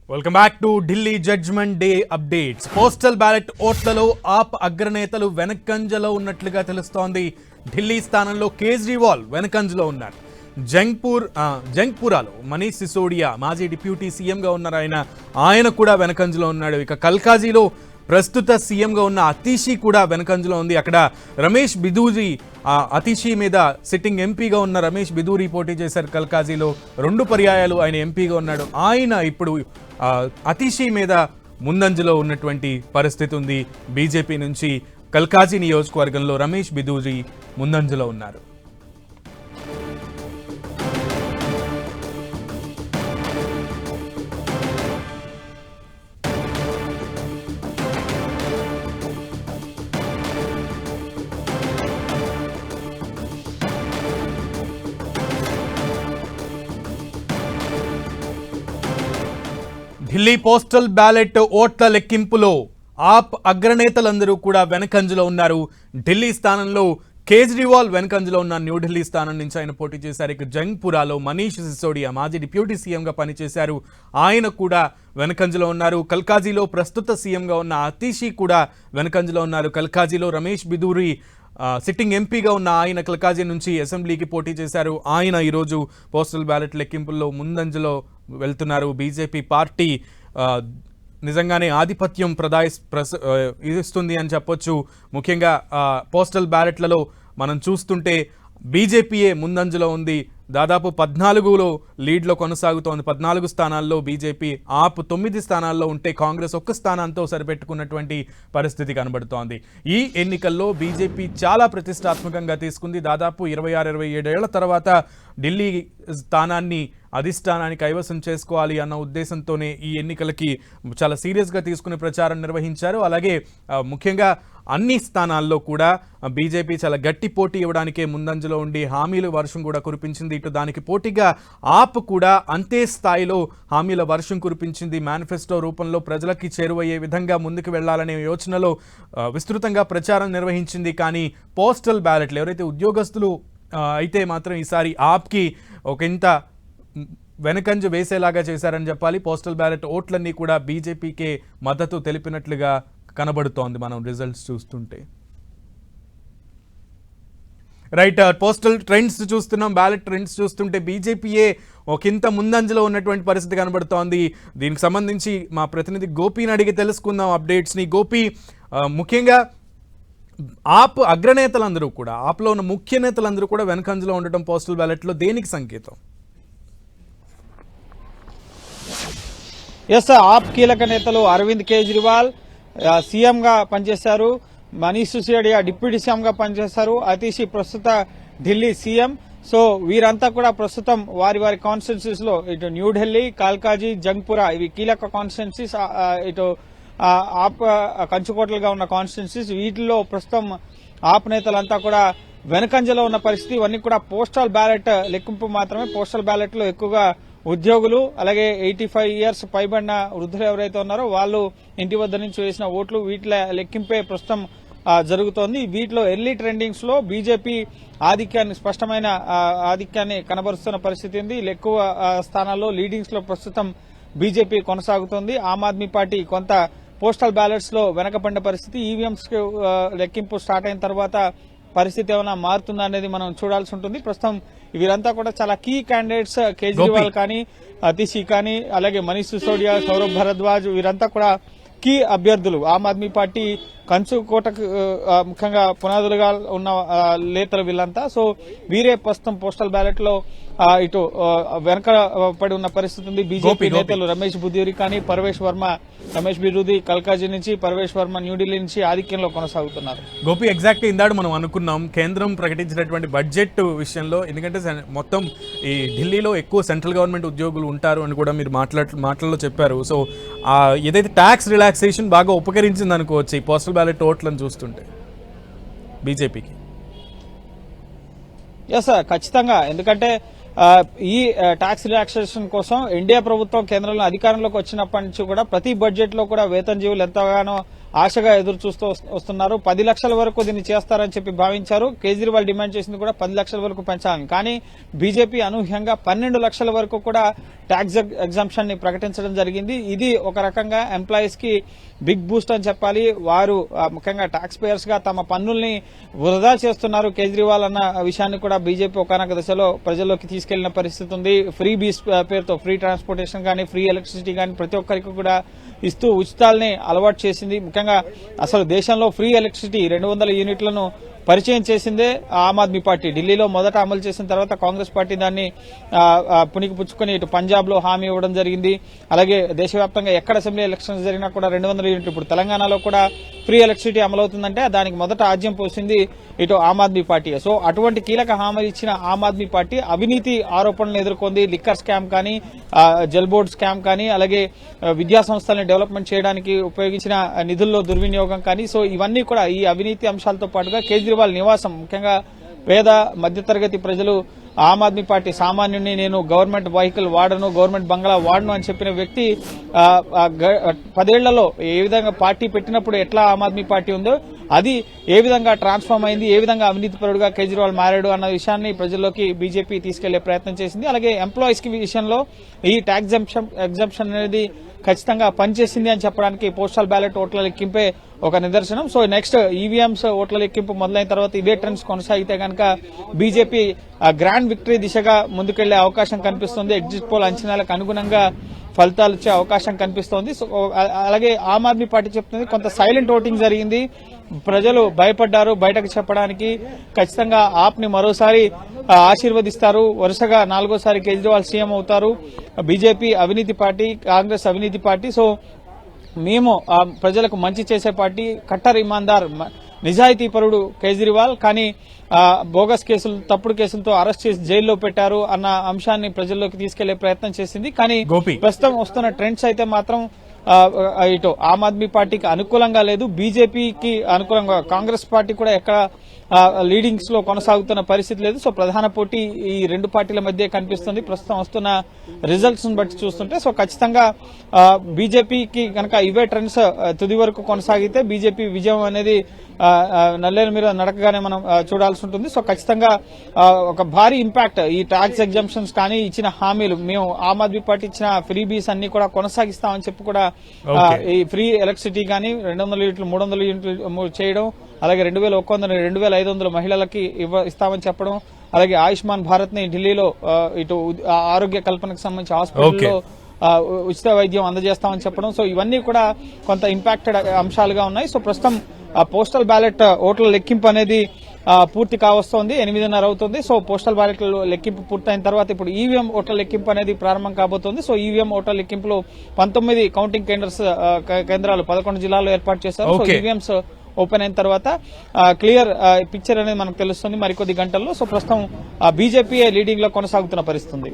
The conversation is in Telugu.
Welcome back to Delhi judgment day updates. Postal ballot ఓట్లలో ఆప్ అగ్రనేతలు వెనకంజలో ఉన్నట్లుగా తెలుస్తోంది. ఢిల్లీ స్థానంలో కేజ్రీవాల్ వెనకంజలో ఉన్నారు. జంగ్పురాలో మనీష్ సిసోడియా మాజీ డిప్యూటీ సీఎంగా ఉన్నారు. ఆయన కూడా వెనకంజలో ఉన్నాడు. ఇక కల్కాజీలో ప్రస్తుత సీఎంగా ఉన్న అతీషి కూడా వెనకంజలో ఉంది. అక్కడ రమేష్ బిదూరి అతీషి మీద సిట్టింగ్ ఎంపీగా ఉన్న రమేష్ బిదూరి పోటీ చేశారు. కల్కాజీలో 2 పర్యాయాలు ఆయన ఎంపీగా ఉన్నాడు. ఆయన ఇప్పుడు అతీషి మీద ముందంజలో ఉన్నటువంటి పరిస్థితి ఉంది. బీజేపీ నుంచి కల్కాజీ నియోజకవర్గంలో రమేష్ బిదూరి ముందంజలో ఉన్నారు. ఢిల్లీ పోస్టల్ బ్యాలెట్ ఓట్ల లెక్కింపులో ఆప్ అగ్రనేతలందరూ కూడా వెనకంజలో ఉన్నారు. ఢిల్లీ స్థానంలో కేజ్రీవాల్ వెనకంజలో ఉన్న న్యూఢిల్లీ స్థానం నుంచి ఆయన పోటీ చేశారు. ఇక జంగ్పురాలో మనీష్ సిసోడియా మాజీ డిప్యూటీ సీఎంగా పనిచేశారు. ఆయన కూడా వెనకంజలో ఉన్నారు. కల్కాజీలో ప్రస్తుత సీఎంగా ఉన్న అతీషి కూడా వెనకంజలో ఉన్నారు. కల్కాజీలో రమేష్ బిదూరి సిట్టింగ్ ఎంపీగా ఉన్న ఆయన కల్కాజీ నుంచి అసెంబ్లీకి పోటీ చేశారు. ఆయన ఈరోజు పోస్టల్ బ్యాలెట్ లెక్కింపుల్లో ముందంజలో వెళ్తున్నారు. బీజేపీ పార్టీ నిజంగానే ఆధిపత్యం ఇస్తుంది అని చెప్పొచ్చు. ముఖ్యంగా పోస్టల్ బ్యాలెట్లలో మనం చూస్తుంటే బీజేపీయే ముందంజలో ఉంది. దాదాపు 14లో లీడ్లో కొనసాగుతోంది. 14 స్థానాల్లో బీజేపీ, ఆప్ 9 స్థానాల్లో ఉంటే కాంగ్రెస్ 1 స్థానంతో సరిపెట్టుకున్నటువంటి పరిస్థితి కనబడుతోంది. ఈ ఎన్నికల్లో బీజేపీ చాలా ప్రతిష్టాత్మకంగా తీసుకుంది. దాదాపు 26-27 ఏళ్ల తర్వాత ఢిల్లీ అధిష్టానాన్ని కైవసం చేసుకోవాలి అన్న ఉద్దేశంతోనే ఈ ఎన్నికలకి చాలా సీరియస్గా తీసుకుని ప్రచారం నిర్వహించారు. అలాగే ముఖ్యంగా అన్ని స్థానాల్లో కూడా బీజేపీ చాలా గట్టి పోటీ ఇవ్వడానికే ముందంజలో ఉండి హామీల వర్షం కూడా కురిపించింది. ఇటు దానికి పోటీగా ఆప్ కూడా అంతే స్థాయిలో హామీల వర్షం కురిపించింది. మేనిఫెస్టో రూపంలో ప్రజలకి చేరువయ్యే విధంగా ముందుకు వెళ్లాలనే యోచనలో విస్తృతంగా ప్రచారం నిర్వహించింది. కానీ పోస్టల్ బ్యాలెట్లు ఎవరైతే ఉద్యోగస్తులు అయితే మాత్రం ఈసారి ఆప్కి ఒకంత వెనకంజ వేసేలాగా చేశారని చెప్పాలి. పోస్టల్ బ్యాలెట్ ఓట్లన్నీ కూడా బీజేపీకే మద్దతు తెలిపినట్లుగా కనబడుతోంది మనం రిజల్ట్స్ చూస్తుంటే. రైట్, పోస్టల్ ట్రెండ్స్ చూస్తున్నాం, బ్యాలెట్ ట్రెండ్స్ చూస్తుంటే బీజేపీయే ఒకంత ముందంజలో ఉన్నటువంటి పరిస్థితి కనబడుతోంది. దీనికి సంబంధించి మా ప్రతినిధి గోపిని అడిగి తెలుసుకుందాం అప్డేట్స్ని. గోపి, ముఖ్యంగా ఆప్ అగ్రనేతలందరూ కూడా, ఆప్లో ఉన్న ముఖ్య నేతలందరూ కూడా వెనకంజలో ఉండటం పోస్టల్ బ్యాలెట్లో దేనికి సంకేతం? ఎస్, ఆప్ కీలక నేతలు అరవింద్ కేజ్రీవాల్ సీఎంగా పనిచేశారు, మనీష్ సిసోడియా డిప్యూటీ సీఎంగా పనిచేశారు, అతీషి ప్రస్తుత ఢిల్లీ సీఎం. సో వీరంతా కూడా ప్రస్తుతం వారి వారి కాన్స్టిట్యున్సీస్ లో ఇటు న్యూఢిల్లీ, కాల్కాజీ, జంగ్పురా ఇవి కీలక కాన్స్టిట్యున్సీస్. ఇటు ఆప్ కంచుకోటలుగా ఉన్న కాన్స్టిట్యున్సీస్. వీటిల్లో ప్రస్తుతం ఆప్ నేతలంతా కూడా వెనకంజలో ఉన్న పరిస్థితి. ఇవన్నీ కూడా పోస్టల్ బ్యాలెట్ లెక్కింపు మాత్రమే. పోస్టల్ బ్యాలెట్ లో ఎక్కువగా ఉద్యోగులు, అలాగే 85 ఇయర్స్ పైబడిన వృద్ధులు ఎవరైతే ఉన్నారో వాళ్ళు ఇంటి వద్ద నుంచి వేసిన ఓట్లు, వీటి లెక్కింపే ప్రస్తుతం జరుగుతోంది. వీటిలో ఎర్లీ ట్రెండింగ్స్ లో బీజేపీ స్పష్టమైన ఆధిక్యాన్ని కనబరుస్తున్న పరిస్థితి ఉంది. ఎక్కువ స్థానాల్లో లీడింగ్స్ లో ప్రస్తుతం బీజేపీ కొనసాగుతోంది. ఆమ్ ఆద్మీ పార్టీ కొంత పోస్టల్ బ్యాలెట్స్ లో వెనకబడిన పరిస్థితి. ఈవీఎంస్ లెక్కింపు స్టార్ట్ అయిన తర్వాత పరిస్థితి ఏమైనా మారుతుందా అనేది మనం చూడాల్సి ఉంటుంది. ప్రస్తుతం వీరంతా కూడా చాలా కీ క్యాండిడేట్స్. కేజ్రీవాల్ కానీ, అతీషి కానీ, అలాగే మనీష్ సిసోడియా, సౌరభ్ భరద్వాజ్ వీరంతా కూడా కీ అభ్యర్థులు. ఆమ్ ఆద్మీ పార్టీ కంచుకోటకు ముఖ్యంగా పునాదులుగా ఉన్న నేతలు వీళ్ళంతా. సో వీరే ప్రస్తుతం పోస్టల్ బ్యాలెట్ లో ఇటు వెనక పడి ఉన్న పరిస్థితి ఉంది. బీజేపీ నేతలు రమేష్ బిదూరి కానీ, పర్వేష్ వర్మ, రమేష్ బిదూరి కల్కాజీ నుంచి, పర్వేష్ వర్మ న్యూఢిల్లీ నుంచి ఆధిక్యంలో కొనసాగుతున్నారు. గోపి, ఎగ్జాక్ట్ ఇందాడు మనం అనుకున్నాం కేంద్రం ప్రకటించినటువంటి బడ్జెట్ విషయంలో, ఎందుకంటే మొత్తం ఈ ఢిల్లీలో ఎక్కువ సెంట్రల్ గవర్నమెంట్ ఉద్యోగులు ఉంటారు అని కూడా మీరు మాటల్లో చెప్పారు. సో ఏదైతే ట్యాక్స్ రిలాక్సేషన్ బాగా ఉపకరించింది అనుకోవచ్చు ఈ పోస్టల్ బ్యాలెట్ ఓట్లను చూస్తుంటే బీజేపీకి. ఎస్, ఖచ్చితంగా. ఎందుకంటే ఈ ట్యాక్స్ రిలాక్సేషన్ కోసం ఎన్డీఏ ప్రభుత్వం కేంద్రంలో అధికారంలోకి వచ్చినప్పటి నుంచి కూడా ప్రతి బడ్జెట్ లో కూడా వేతన జీవులు ఎంతగానో ఆశగా ఎదురు చూస్తూ వస్తున్నారు. 10 లక్షల వరకు దీన్ని చేస్తారని చెప్పి భావించారు. కేజ్రీవాల్ డిమాండ్ చేసింది కూడా 10 లక్షల వరకు పెంచాలని. కానీ బీజేపీ అనూహ్యంగా 12 లక్షల వరకు కూడా ట్యాక్స్ ఎగ్జామ్షన్ ని ప్రకటించడం జరిగింది. ఇది ఒక రకంగా ఎంప్లాయీస్ కి బిగ్ బూస్ట్ అని చెప్పాలి. వారు ముఖ్యంగా ట్యాక్స్ పేయర్స్ గా తమ పన్నుల్ని వృధా చేస్తున్నారు కేజ్రీవాల్ అన్న విషయాన్ని కూడా బీజేపీ ఒకనొక దశలో ప్రజల్లోకి తీసుకెళ్లిన పరిస్థితి ఉంది. ఫ్రీ బీస్ పేరుతో ఫ్రీ ట్రాన్స్పోర్టేషన్ కానీ ఫ్రీ ఎలక్ట్రిసిటీ కానీ ప్రతి ఒక్కరికి కూడా ఇస్తూ ఉచితాలని అలవాటు చేసింది. ముఖ్యంగా అసలు దేశంలో ఫ్రీ ఎలక్ట్రిసిటీ 200 యూనిట్లను పరిచయం చేసిందే ఆమ్ ఆద్మీ పార్టీ. ఢిల్లీలో మొదట అమలు చేసిన తర్వాత కాంగ్రెస్ పార్టీ దాన్ని పుణికి పుచ్చుకొని ఇటు పంజాబ్ లో హామీ ఇవ్వడం జరిగింది. అలాగే దేశవ్యాప్తంగా ఎక్కడ అసెంబ్లీ ఎలక్షన్స్ జరిగినా కూడా 200 యూనిట్లు. ఇప్పుడు తెలంగాణలో కూడా ఫ్రీ ఎలక్ట్రిసిటీ అమలవుతుందంటే దానికి మొదట ఆజ్యం పోసింది ఇటు ఆమ్ ఆద్మీ పార్టీ. సో అటువంటి కీలక హామీలు ఇచ్చిన ఆమ్ ఆద్మీ పార్టీ అవినీతి ఆరోపణలు ఎదుర్కొంది. లిక్కర్ స్కామ్ కానీ జల్ బోర్డ్ స్కామ్ కానీ అలాగే విద్యా సంస్థలను డెవలప్మెంట్ చేయడానికి ఉపయోగించిన నిధుల్లో దుర్వినియోగం కానీ సో ఇవన్నీ కూడా ఈ అవినీతి అంశాలతో పాటుగా కేజ్రీవాల్ నివాసం ముఖ్యంగా పేద మధ్యతరగతి ప్రజలు ఆమ్ ఆద్మీ పార్టీ సామాన్యుడిని నేను గవర్నమెంట్ వెహికల్ వాడను గవర్నమెంట్ బంగ్లా వాడను అని చెప్పిన వ్యక్తి 10 ఏళ్లలో ఏ విధంగా పార్టీ పెట్టినప్పుడు ఎట్లా ఆమ్ ఆద్మీ పార్టీ ఉందో అది ఏ విధంగా ట్రాన్స్ఫార్మ్ అయింది, ఏ విధంగా అవినీతిపరుడుగా కేజ్రీవాల్ మారాడు అన్న విషయాన్ని ప్రజల్లోకి బీజేపీ తీసుకెళ్లే ప్రయత్నం చేసింది. అలాగే ఎంప్లాయీస్ కి విషయంలో ఈ ట్యాక్స్ ఎగ్జంప్షన్ అనేది ఖచ్చితంగా పనిచేసింది అని చెప్పడానికి పోస్టల్ బ్యాలెట్ ఓట్ల లెక్కింపే ఒక నిదర్శనం. సో నెక్స్ట్ ఈవీఎంస్ ఓట్ల లెక్కింపు మొదలైన తర్వాత ఇదే ట్రెండ్స్ కొనసాగితే కనుక బీజేపీ గ్రాండ్ విక్టరీ దిశగా ముందుకెళ్లే అవకాశం కనిపిస్తుంది. ఎగ్జిట్ పోల్ అంచనాలకు అనుగుణంగా ఫలితాలు వచ్చే అవకాశం కనిపిస్తోంది. సో అలాగే ఆమ్ ఆద్మీ పార్టీ చెప్తుంది కొంత సైలెంట్ ఓటింగ్ జరిగింది. ప్రజలు భయపడ్డారు బయటకు చెప్పడానికి. ఖచ్చితంగా ఆప్ ని మరోసారి ఆశీర్వదిస్తారు. వరుసగా 4వ సారి కేజ్రీవాల్ సీఎం అవుతారు. బీజేపీ అవినీతి పార్టీ, కాంగ్రెస్ అవినీతి పార్టీ. సో మేము ప్రజలకు మంచి చేసే పార్టీ, కట్టర్ ఇమాందార్ నిజాయితీ పరుడు కేజ్రీవాల్. కానీ బోగస్ కేసులు తప్పుడు కేసులతో అరెస్ట్ చేసి జైల్లో పెట్టారు అన్న అంశాన్ని ప్రజల్లోకి తీసుకెళ్లే ప్రయత్నం చేసింది. కానీ ప్రస్తుతం వస్తున్న ట్రెండ్స్ అయితే మాత్రం ఇటు ఆమ్ ఆద్మీ పార్టీకి అనుకూలంగా లేదు, బీజేపీకి అనుకూలంగా కాంగ్రెస్ పార్టీ కూడా ఎక్కడ లీడింగ్స్ లో కొనసాగుతున్న పరిస్థితి లేదు. సో ప్రధాన పోటీ ఈ రెండు పార్టీల మధ్య కనిపిస్తుంది ప్రస్తుతం వస్తున్న రిజల్ట్స్ బట్టి చూస్తుంటే. సో ఖచ్చితంగా బీజేపీకి కనుక ఇవే ట్రెండ్స్ తుది వరకు కొనసాగితే బీజేపీ విజయం అనేది నల్లేరు మీద నడకగానే మనం చూడాల్సి ఉంటుంది. సో ఖచ్చితంగా ఒక భారీ ఇంపాక్ట్ ఈ ట్యాక్స్ ఎగ్జంప్షన్స్ కానీ ఇచ్చిన హామీలు మేము ఆమ్ ఆద్మీ పార్టీ ఇచ్చిన ఫ్రీ బీస్ అన్ని కూడా కొనసాగిస్తామని చెప్పి కూడా ఈ ఫ్రీ ఎలక్ట్రిసిటీ కానీ 200 యూనిట్లు 300 యూనిట్లు చేయడం, అలాగే 2100 2500 మహిళలకి ఇస్తామని చెప్పడం, అలాగే ఆయుష్మాన్ భారత్ ని ఢిల్లీలో ఇటు ఆరోగ్య కల్పనకు సంబంధించి హాస్పిటల్లో ఉచిత వైద్యం అందజేస్తామని చెప్పడం. సో ఇవన్నీ కూడా కొంత ఇంపాక్టెడ్ అంశాలుగా ఉన్నాయి. సో ప్రస్తుతం పోస్టల్ బ్యాలెట్ ఓట్ల లెక్కింపు అనేది పూర్తి కావస్తోంది. 8:30 అవుతుంది. సో పోస్టల్ బ్యాలెట్ లెక్కింపు పూర్తయిన తర్వాత ఇప్పుడు ఈవీఎం ఓట్ల లెక్కింపు అనేది ప్రారంభం కాబోతోంది. సో ఈవీఎం ఓట్ల లెక్కింపులో 19 కౌంటింగ్ కేంద్రాలు 11 జిల్లాల్లో ఏర్పాటు చేశారు. సో ఈవీఎంస్ ఓపెన్ అయిన తర్వాత క్లియర్ పిక్చర్ అనేది మనకు తెలుస్తుంది మరికొద్ది గంటల్లో. సో ప్రస్తుతం బీజేపీ లీడింగ్ లో కొనసాగుతున్న పరిస్థితి.